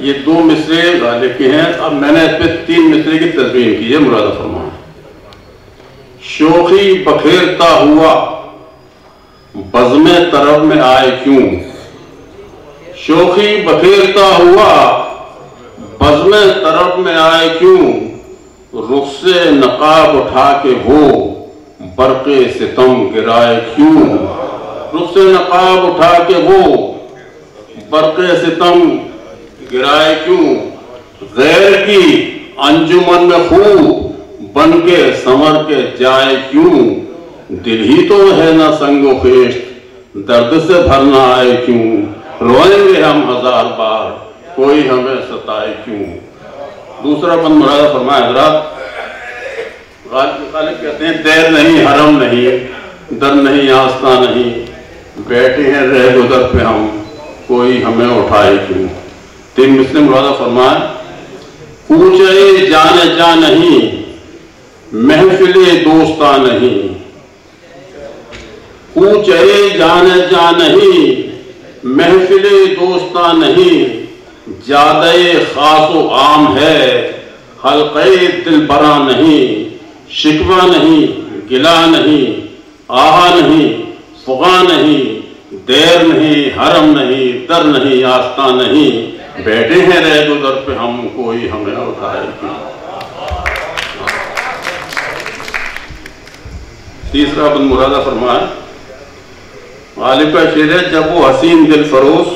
یہ 2 مصرے غالب کے ہیں. اب میں نے اس پہ 3 مصرے کی تزمین کی ہے. مرادہ فرمائیں. شوخی بکھیرتا ہوا بزم طرب میں آئے کیوں؟ شوخی بکھیرتا ہوا بزم طرب میں آئے کیوں؟ رخ سے نقاب اٹھا کے وہ برق ستم گرائے کیوں؟ رخ سے نقاب اٹھا کے وہ برق ستم گرائے کیوں؟ غیر کی انجمن میں خوب بن کے سنور کے جائے کیوں؟ دل ہی تو ہے نہ سنگ و خیشت درد سے بھرنا آئے کیوں؟ روئیں گے ہم 1000 بار کوئی ہمیں ستائے کیوں؟ دوسرا بند مرادہ فرمائے حضرات. غالب کہتے ہیں دیر نہیں حرم نہیں در نہیں آستہ نہیں بیٹھے ہیں رہ گزر پہ ہم کوئی ہمیں اٹھائے کیوں؟ 3 مصرے مرادہ فرمائے. اونچے جانے جا نہیں محفل دوستہ نہیں. اونچے جانے جا نہیں محفل دوستہ نہیں. جادہ خاص و عام ہے حلقہ دل برا نہیں. شکوہ نہیں گلا نہیں آہا نہیں فغاں نہیں دیر نہیں حرم نہیں در نہیں آستہ نہیں بیٹھے ہیں رہ گزر پہ ہم کوئی ہمیں اٹھائے کیوں؟ تیسرا بند مرادہ فرمائے. غالب کا شعر ہے. جب وہ حسین دل فروز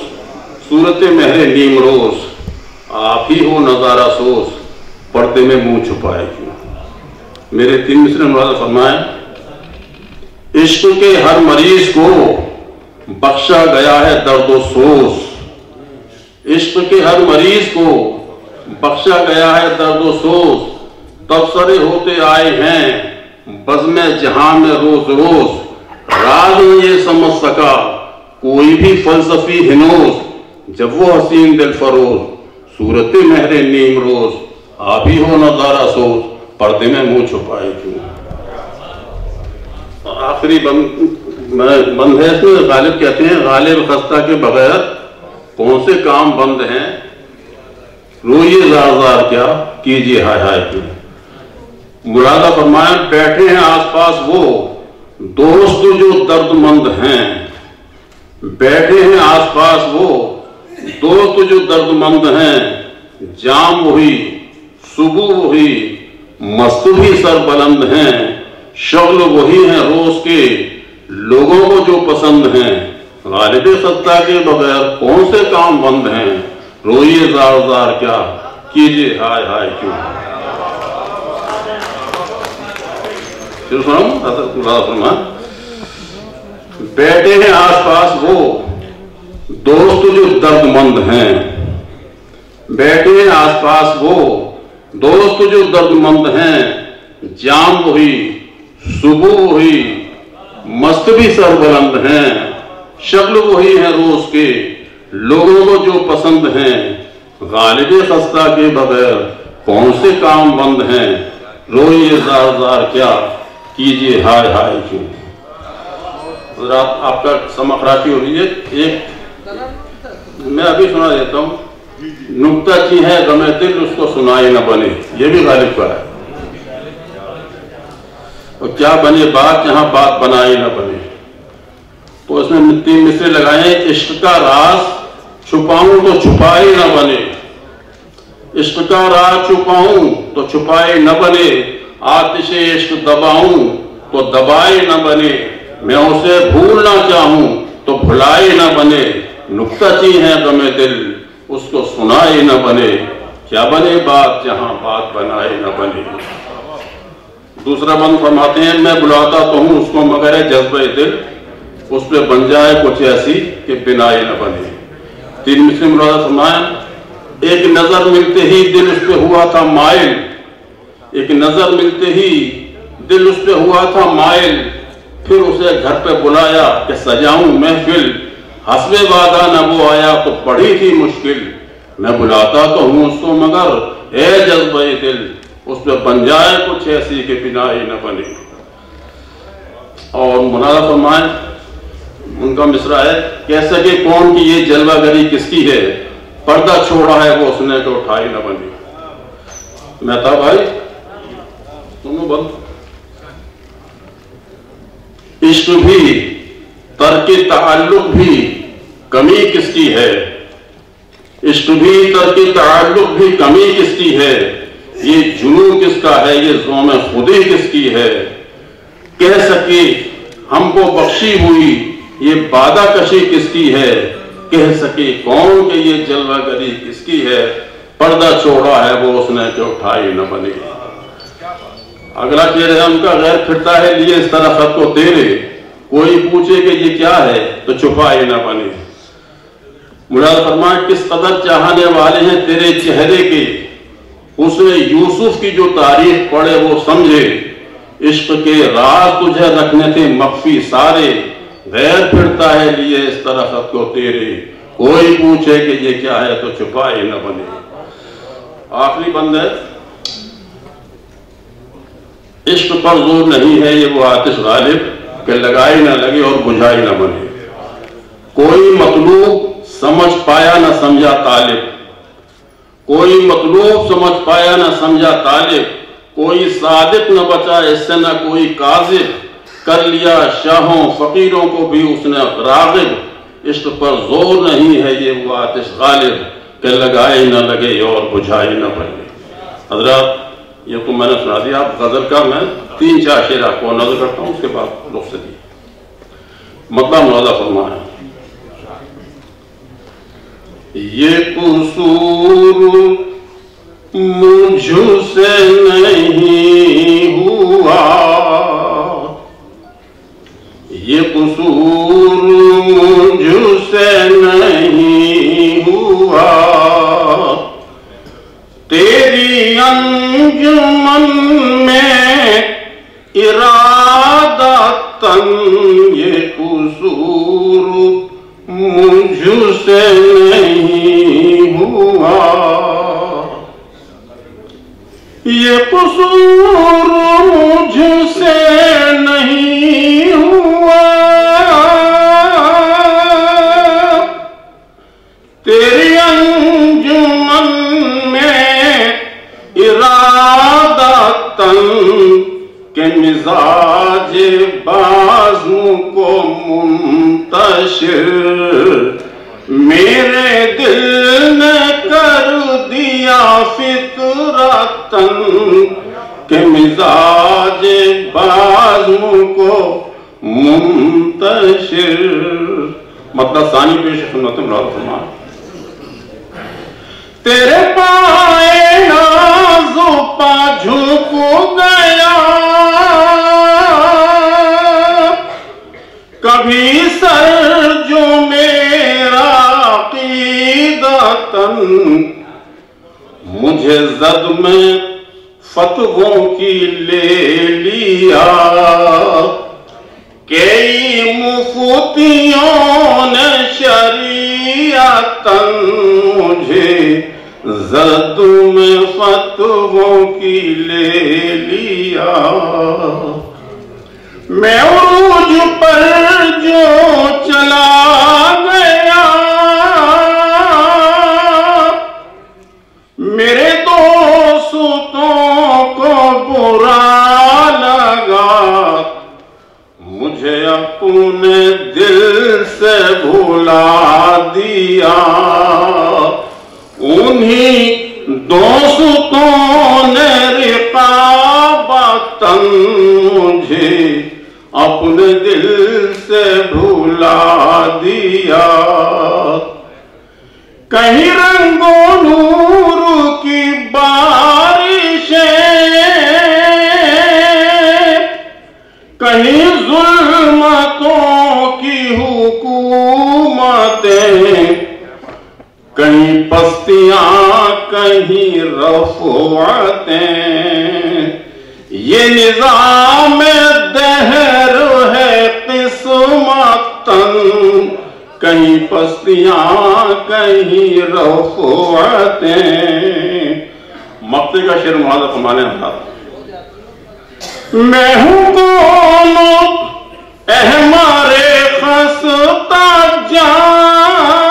صورت مہر نیم روز آپ ہی ہو نظارہ سوز پردے میں منہ چھپائے کیوں؟ میرے 3 مصرے مرادہ فرمائے. عشق کے ہر مریض کو بخشا گیا ہے درد و سوز. عشق کے ہر مریض کو بخشا گیا ہے درد و سوز. تبصرے ہوتے آئے ہیں بزم جہاں میں روز روز. راز یہ سمجھ سکا کوئی بھی فلسفی ہنوز جب وہ حسین دل فروز صورت مہر نیم روز آپ ہی ہو نظارہ سوز پردے میں منہ چھپائے کیوں؟ آخری بند ہے اس میں. غالب کہتے ہیں غالب خستہ کے بغیر کون سے کام بند ہیں؟ روئیے زار زار کیا کیجیے ہائے ہائے کیوں؟ مرادہ فرمائیں. بیٹھے ہیں آس پاس وہ دوست جو درد مند ہیں. بیٹھے ہیں آس پاس وہ دوست جو درد مند ہیں. جام وہی صبح وہی مست بھی سر بلند ہیں. شغل وہی ہیں روز کے لوگوں کو جو پسند ہیں. غالب خستہ کے بغیر کون سے کام بند ہیں؟ روئیے زار زار کیا کیجیے ہائے ہائے کیوں؟ بیٹھے ہیں آس پاس وہ دوست جو درد مند ہیں. بیٹھے ہیں آس پاس وہ دوست جو درد مند ہیں. جام وہی صبح وہی مست بھی سر بلند ہیں. شکل وہی ہے روز کے لوگوں کو جو پسند ہیں. غالب خستہ کے بغیر کون سے کام بند ہیں؟ روئیے زار زار کیا کیجیے ہائے ہائے کیوں؟ حضرات آپ کا سمع خراشی ہو رہی ہے. ایک میں ابھی سنا دیتا ہوں. نکتہ چی ہے غم دل اس کو سنائی نہ بنے. یہ بھی غالب کا ہے. اور کیا بنے بات جہاں بات بنائی نہ بنے. تو اس میں 3 مصرے لگائے. عشق کا راز چھپاؤں تو چھپائی نہ بنے. عشق کا راز چھپاؤں تو چھپائی نہ بنے. آتش عشق دباؤں تو دبائی نہ بنے. میں اسے بھولنا چاہوں تو بھلائی نہ بنے. نکتہ چی ہے غم دل اس کو سنائی نہ بنے. کیا بنے بات جہاں بات بنائی نہ بنے. دوسرا بند فرماتے ہیں. میں بلاتا تو ہوں اس کو مگر ہے جذبہ دل اس پہ بن جائے کچھ ایسی کہ بنائی نہ بنے. 3 مصرے مرادہ فرمائیں. ایک نظر ملتے ہی دل اس پہ ہوا تھا مائل. ایک نظر ملتے ہی دل اس پہ ہوا تھا مائل. پھر اسے گھر پہ بلایا کہ سجاؤں محفل. حسب وعدہ نہ وہ آیا تو پڑی تھی مشکل. میں بلاتا تو ہوں اس کو مگر اے جذبہ دل اس پہ بن جائے کچھ ایسی کہ بنائی نہ بنے. اور منادہ فرمائیں. ان کا مصرع ہے. کیسے کہ کون کی یہ جلوہ گری کس کی ہے پردہ چھوڑا ہے وہ اس نے کہ اٹھائی نہ بنی. مہتا بھائی سنو بند. عشق بھی ترک تعلق بھی کمی کس کی ہے؟ عشق بھی ترک تعلق بھی کمی کس کی ہے؟ یہ جنون کس کا ہے؟ یہ زوم خودی کس کی ہے؟ کہہ سکے ہم کو بخشی ہوئی یہ بادہ کشی کس کی ہے؟ کہہ سکے کون کہ یہ جلوہ گری کس کی ہے؟ پردہ چھوڑا ہے وہ اس نے کہ اٹھائی نہ بنی. اگلا چہرے ہم کا غیر پھرتا ہے لیے اس طرح خط کو تیرے، کوئی پوچھے کہ یہ کیا ہے تو چھپائی نہ بنی. مراد فرمائے کس قدر چاہنے والے ہیں تیرے چہرے کے، اس نے یوسف کی جو تاریخ پڑھے وہ سمجھے. عشق کے راز تجھے رکھنے تھے مخفی سارے، غیر پھرتا ہے لیے اس طرح خط کو تیرے، کوئی پوچھے کہ یہ کیا ہے تو چھپائی نہ بنی. آخری بند ہے. عشق پر زور نہیں ہے یہ وہ آتش غالب کہ لگائی نہ لگے اور بجھائی نہ بنے. کوئی مطلوب سمجھ پایا نہ سمجھا طالب، کوئی مطلوب سمجھ پایا نہ سمجھا طالب، کوئی صادق نہ بچا اس سے نہ کوئی کاذب، کر لیا شاہوں فقیروں کو بھی اس نے راغب. عشق پر زور نہیں ہے یہ وہ آتش غالب کہ لگائی نہ لگے اور بجھائی نہ بنے. حضرات یہ تو میں نے سنا دیا. آپ غزل کا میں 3-4 شعر آپ کو نظر کرتا ہوں، اس کے بعد رخصتی. مطلب ملاحظہ فرمائیں. یہ قصور مجھ سے نہیں ہوا، یہ قصور مجھ سے نہیں ہوا، تیری انجمن میں ارادتاً یہ قصور مجھ سے نہیں ہوا، یہ قصور مجھ سے نہیں ہوا، تیری انجمن میں ارادتاً کہ مزاج بازو کو منتشر میرے دل نے کر دیا فطرتاً کہ مزاج بازو کو منتشر. مطلب ثانی پیش سنت مراد فرمان. تیرے پائے نازو پا جھک گیا، کبھی سر جو میرا عقیدتاً مجھے زد میں فتووں کی لے لیا، کئی مفتیوں نے شریعتاً مجھے زد میں فتووں کی لے لیا. میں عروج پر جو چلا گیا، میرے دوستوں کو برا لگا، مجھے اپنے دل سے بھلا دیا، انہی دوستوں نے رقابتاً مجھے اپنے دل سے بھلا دیا. کہیں رنگ و نور کی بارشیں، کہیں ظلمتوں کی حکومتیں، کہیں پستیاں کہیں رفعتیں، یہ نظام دہر ہے قسمتاً، کہیں پستیاں کہیں رفعتیں. مقتے کا شعر معاذ فرمانے ہیں. میں ہوں کون احمارے خستہ جان،